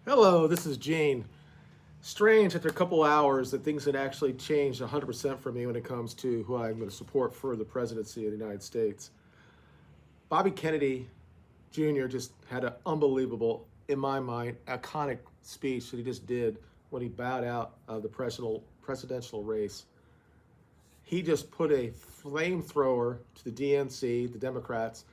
Hello, this is Gene. Strange after a couple hours that things had actually changed 100% for me when it comes to who I'm going to support for the presidency of the United States. Bobby Kennedy Jr. just had an unbelievable, in my mind, iconic speech that he just did when he bowed out of the presidential race. He just put a flamethrower to the DNC, the Democrats,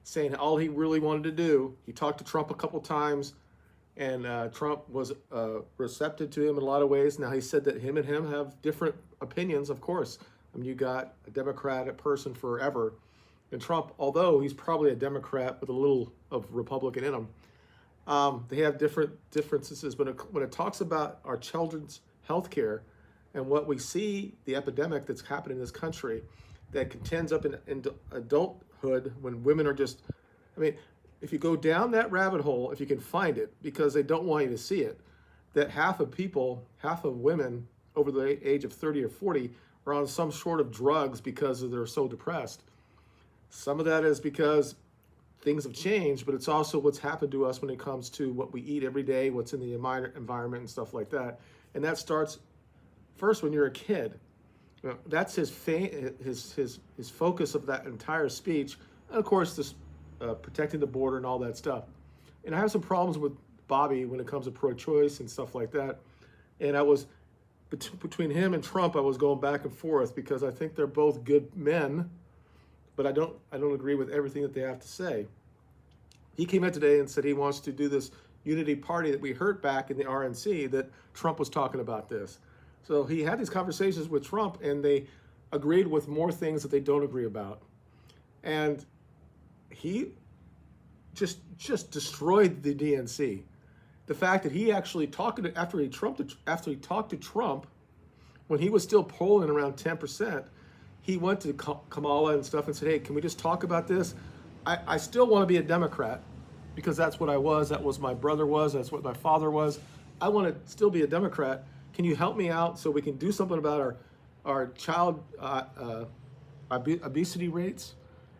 saying all he really wanted to do. He talked to Trump a couple times, and Trump was receptive to him in a lot of ways. Now, he said that him and him have different opinions, of course. I mean, you got a Democratic person forever, and Trump, although he's probably a Democrat with a little of Republican in him, they have different differences. But when it talks about our children's health care and what we see, the epidemic that's happening in this country that contends up in adulthood when women are just, I mean, if you go down that rabbit hole, if you can find it, because they don't want you to see it, that half of women over the age of 30 or 40 are on some sort of drugs because they're so depressed. Some of that is because things have changed, but it's also what's happened to us when it comes to what we eat every day, what's in the environment and stuff like that. And that starts first when you're a kid. That's his focus of that entire speech. And of course, this protecting the border and all that stuff. And I have some problems with Bobby when it comes to pro-choice and stuff like that. And I was between him and Trump, I was going back and forth because I think they're both good men, but I don't agree with everything that they have to say. He came out today and said he wants to do this unity party that we heard back in the RNC that Trump was talking about this. So he had these conversations with Trump, and they agreed with more things that they don't agree about. And he just destroyed the DNC. The fact that he actually after he talked to Trump, when he was still polling around 10%, he went to Kamala and stuff and said, "Hey, can we just talk about this? I still want to be a Democrat because that's what I was. That was my brother was. That's what my father was. I want to still be a Democrat. Can you help me out so we can do something about our child obesity rates?"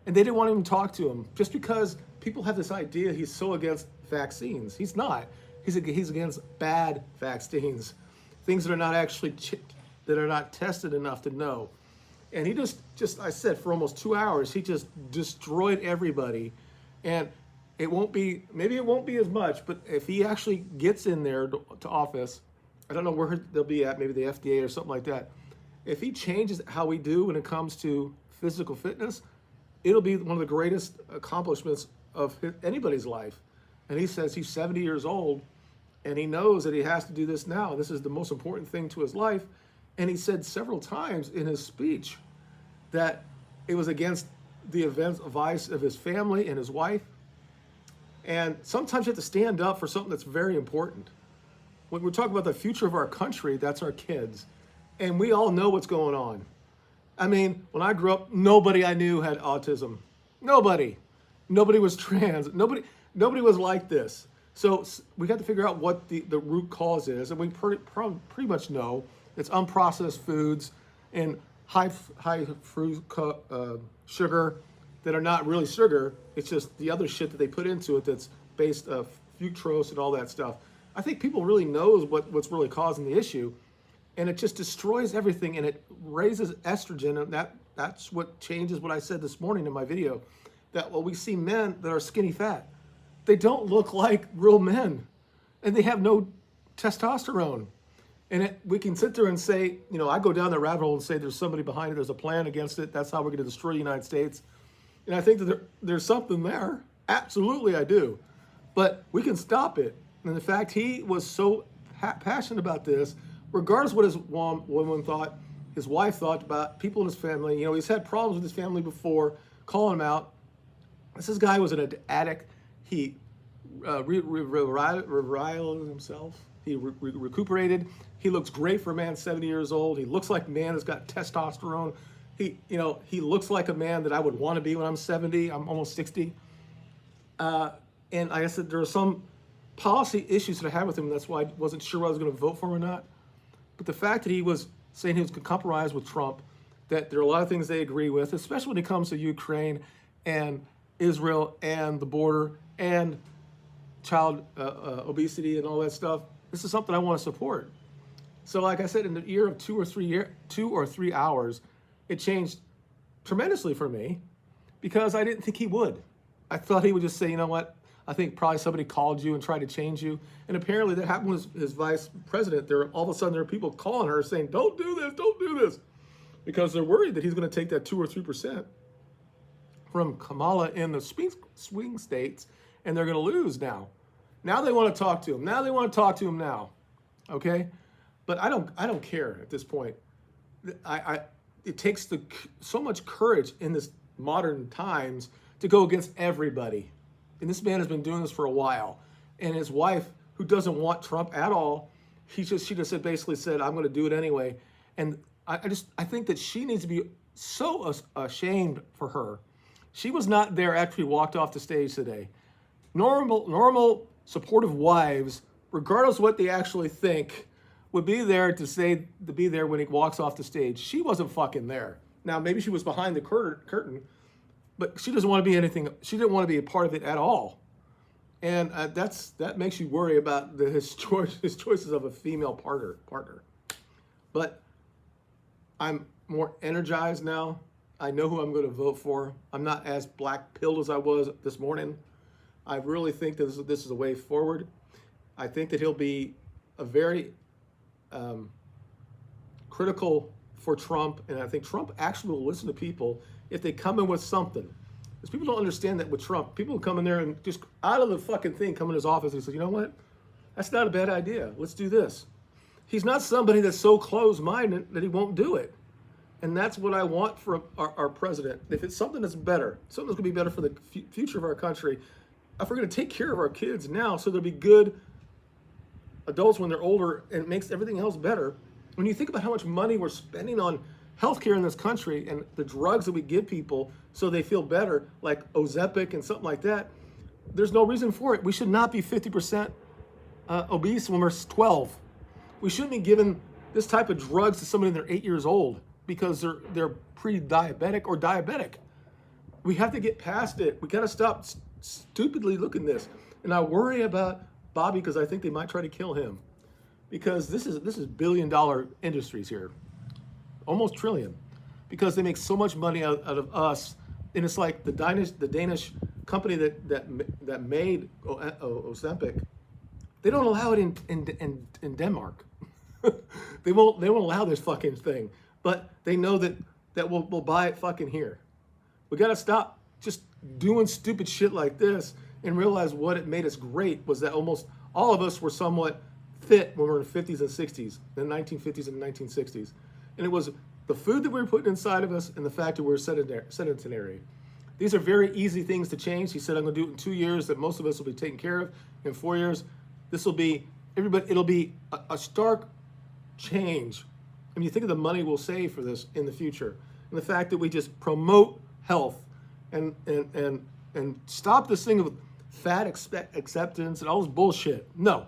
And they didn't want to even talk to him just because people have this idea he's so against vaccines. He's not. He's against bad vaccines, things that are not actually that are not tested enough to know. And he just I said for almost 2 hours he just destroyed everybody. And maybe it won't be as much, but if he actually gets in there to office, I don't know where they'll be at, maybe the FDA or something like that. If he changes how we do when it comes to physical fitness, it'll be one of the greatest accomplishments of anybody's life. And he says he's 70 years old, and he knows that he has to do this now. This is the most important thing to his life. And he said several times in his speech that it was against the advice of his family and his wife. And sometimes you have to stand up for something that's very important. When we're talking about the future of our country, that's our kids. And we all know what's going on. I mean, when I grew up, nobody I knew had autism. Nobody. Nobody was trans. Nobody was like this. So we got to figure out what the root cause is. And we pretty much know it's unprocessed foods and high sugar that are not really sugar. It's just the other shit that they put into it that's based of fructose and all that stuff. I think people really knows what's really causing the issue. And it just destroys everything, and it raises estrogen, and that's what changes what I said this morning in my video, that we see men that are skinny fat. They don't look like real men, and they have no testosterone. And we can sit there and say, I go down the rabbit hole and say there's somebody behind it, there's a plan against it, that's how we're going to destroy the United States. And I think that there's something there. Absolutely, I do. But we can stop it. And the fact he was so passionate about this, regardless of what his woman thought, his wife thought about people in his family. He's had problems with his family before, calling him out. This guy was an addict. He reviled himself. He recuperated. He looks great for a man 70 years old. He looks like a man that's got testosterone. He looks like a man that I would want to be when I'm 70. I'm almost 60. And like I said, there are some policy issues that I had with him. That's why I wasn't sure whether I was going to vote for him or not. But the fact that he was saying he was going to compromise with Trump, that there are a lot of things they agree with, especially when it comes to Ukraine and Israel and the border and child obesity and all that stuff. This is something I want to support. So, like I said, in the year of 2 or 3 hours, it changed tremendously for me because I didn't think he would. I thought he would just say, you know what? I think probably somebody called you and tried to change you. And apparently that happened with his vice president. All of a sudden there are people calling her saying, don't do this, because they're worried that he's going to take that 2 or 3% from Kamala in the swing states, and they're going to lose now. Now they want to talk to him. Now. Okay? But I don't care at this point. It takes so much courage in this modern times to go against everybody. And this man has been doing this for a while. And his wife, who doesn't want Trump at all, she just basically said, I'm going to do it anyway. And I think that she needs to be so ashamed for her. She was not there after he walked off the stage today. Normal supportive wives, regardless of what they actually think, would be there to be there when he walks off the stage. She wasn't fucking there. Now, maybe she was behind the curtain, but she doesn't want to be anything. She didn't want to be a part of it at all. And that makes you worry about his choices of a female partner. But I'm more energized now. I know who I'm going to vote for. I'm not as black-pilled as I was this morning. I really think that this is a way forward. I think that he'll be a very critical for Trump, and I think Trump actually will listen to people if they come in with something. Because people don't understand that with Trump. People come in there and just out of the fucking thing come in his office and say, you know what? That's not a bad idea. Let's do this. He's not somebody that's so closed-minded that he won't do it. And that's what I want for our president. If it's something that's better, something that's going to be better for the future of our country, if we're going to take care of our kids now so they'll be good adults when they're older, and it makes everything else better. When you think about how much money we're spending on healthcare in this country and the drugs that we give people so they feel better, like Ozempic and something like that, there's no reason for it. We should not be 50% obese when we're 12. We shouldn't be giving this type of drugs to somebody when they're 8 years old because they're pre-diabetic or diabetic. We have to get past it. We got to stop stupidly looking at this. And I worry about Bobby because I think they might try to kill him, because this is billion-dollar industries here, almost trillion, because they make so much money out of us. And it's like the Danish company that made Ozempic. They don't allow it in Denmark. They won't allow this fucking thing, but they know that we'll buy it fucking here. We got to stop just doing stupid shit like this and realize what it made us great was that almost all of us were somewhat fit when we were in the 50s and 60s, the 1950s and 1960s. And it was the food that we were putting inside of us and the fact that we were sedentary. These are very easy things to change. He said, I'm going to do it in 2 years, that most of us will be taken care of. In 4 years, it'll be a stark change. I mean, you think of the money we'll save for this in the future, and the fact that we just promote health and stop this thing of fat acceptance and all this bullshit. No,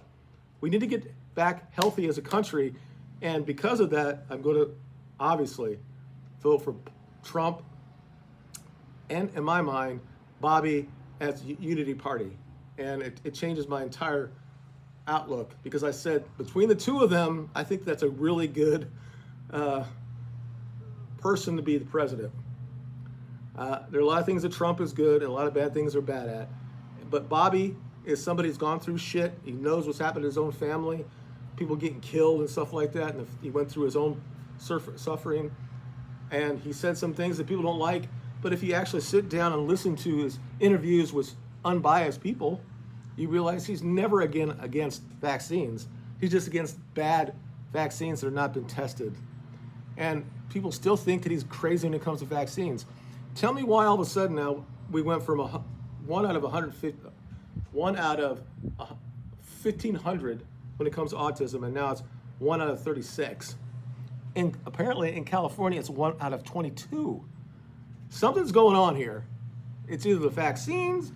we need to get back healthy as a country, and because of that, I'm going to obviously vote for Trump and, in my mind, Bobby as Unity Party. And it changes my entire outlook, because I said between the two of them, I think that's a really good person to be the president. There are a lot of things that Trump is good and a lot of bad things are bad at. But Bobby is somebody who's gone through shit. He knows what's happened to his own family, people getting killed and stuff like that. And he went through his own suffering. And he said some things that people don't like. But if you actually sit down and listen to his interviews with unbiased people, you realize he's never against vaccines. He's just against bad vaccines that have not been tested. And people still think that he's crazy when it comes to vaccines. Tell me why all of a sudden now we went from 1 out of 1,500 when it comes to autism, and now it's 1 out of 36. And apparently in California, it's 1 out of 22. Something's going on here. It's either the vaccines,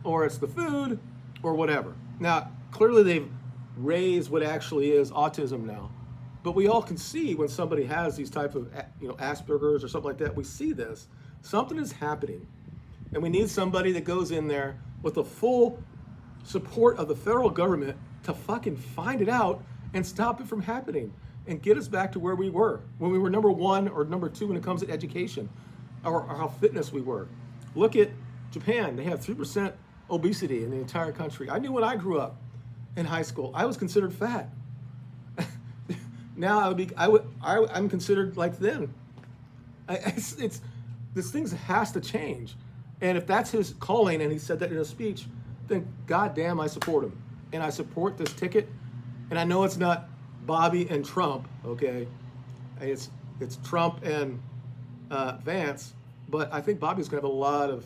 or it's the food, or whatever. Now, clearly they've raised what actually is autism now. But we all can see when somebody has these type of, Asperger's or something like that, we see this. Something is happening. And we need somebody that goes in there with a full support of the federal government to fucking find it out and stop it from happening and get us back to where we were when we were number 1 or number 2 when it comes to education or how fitness we were. Look at Japan. They have 3% obesity in the entire country. I knew when I grew up in high school, I was considered fat. Now I'm considered like thin. This thing has to change. And if that's his calling, and he said that in a speech, then goddamn, I support him. And I support this ticket. And I know it's not Bobby and Trump, okay? It's Trump and Vance, but I think Bobby's going to have a lot of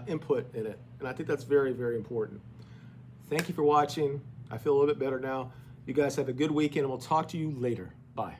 input in it. And I think that's very, very important. Thank you for watching. I feel a little bit better now. You guys have a good weekend, and we'll talk to you later. Bye.